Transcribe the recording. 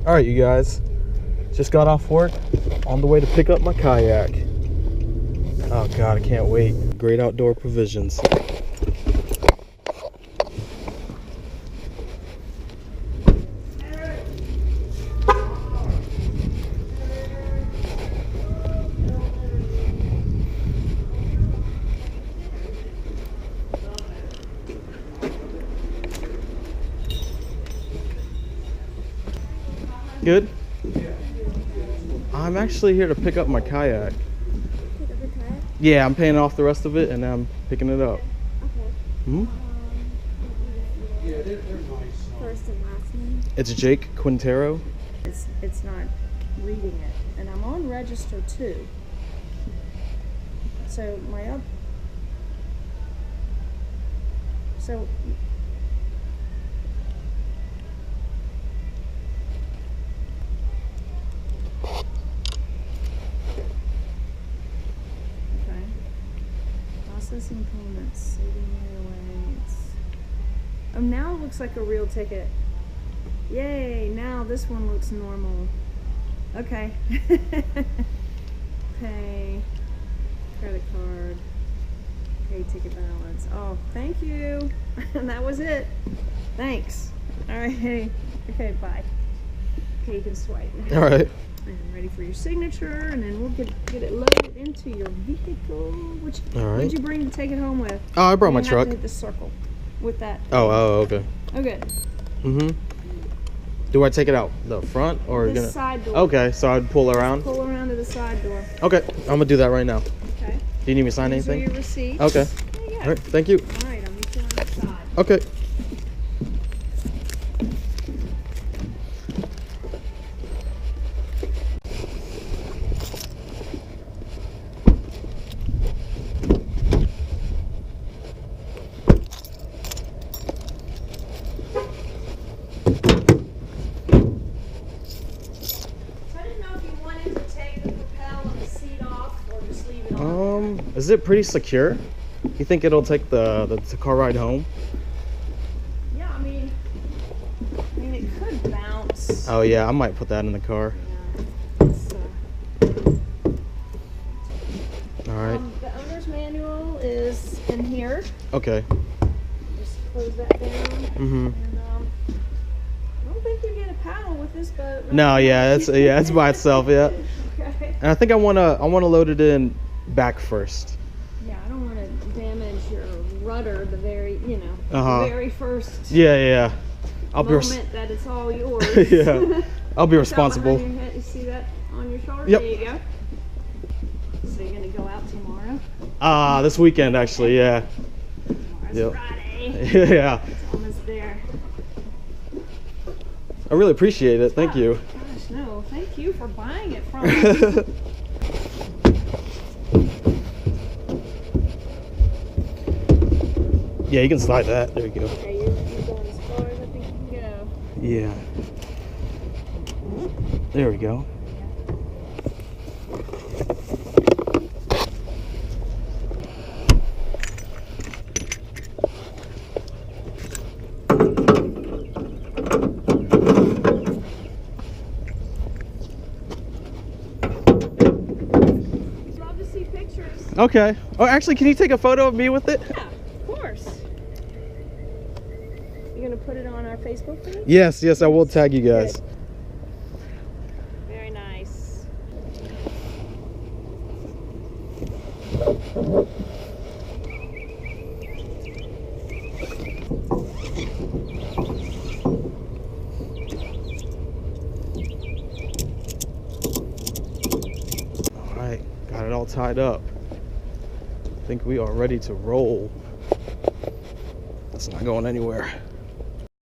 All right, you guys, just got off work, on the way to pick up my kayak. Oh God, I can't wait. Great outdoor provisions. Good? I'm actually here to pick up my kayak. Pick up your kayak? Yeah, I'm paying off the rest of it and I'm picking it up. Okay. Hmm? Yeah, they're nice. First and last name? It's Jake Quintero. It's not reading it. And I'm on register too. So so okay. Processing payments, saving airways. Oh, now it looks like a real ticket. Yay, now this one looks normal. Okay. Pay, credit card, pay ticket balance. Oh, thank you. And that was it. Thanks. All right. Okay, bye. Okay, you can swipe. All right. And ready for your signature, and then we'll get it loaded into your vehicle. All right. What'd you bring to take it home with? Oh, I brought my You have truck. to hit the circle with that. Oh, okay. Oh, good. Mm-hmm. Do I take it out the front or This side door. Okay, so I'd pull around. Pull around to the side door. Okay, I'm gonna do that right now. Okay. Do you need me to sign These are anything? your receipts. Okay. There you go. All right, thank you. All right, I'll meet you on the side. Okay. Is it pretty secure? You think it'll take the car ride home? Yeah, I mean it could bounce. Oh yeah, I might put that in the car. Yeah. It's, All right. the owner's manual is in here. Okay. Just close that down. Mm-hmm. And I don't think you get a paddle with this boat. Right? No, yeah, it's by itself, yeah. Okay. And I think I wanna load it in back first. Yeah, I don't want to damage your rudder the very, the very first Yeah. I'll moment that it's all yours. Yeah. I'll be responsible. Behind your head, you see that on your shoulder? Yep. There you go. So you're gonna go out tomorrow? This weekend actually, yeah. Tomorrow's Friday. Yeah. It's almost there. I really appreciate it. Thank you. Gosh, no. Thank you for buying it from us. Yeah, you can slide that. There you go. Okay, you're going as far as I think you can go. Yeah. There we go. Love to see pictures. Okay. Oh, actually, can you take a photo of me with it? Yeah, of course. You're gonna put it on our Facebook page? Yes, I will tag you guys. Good. Very nice. All right, got it all tied up. I think we are ready to roll. It's not going anywhere.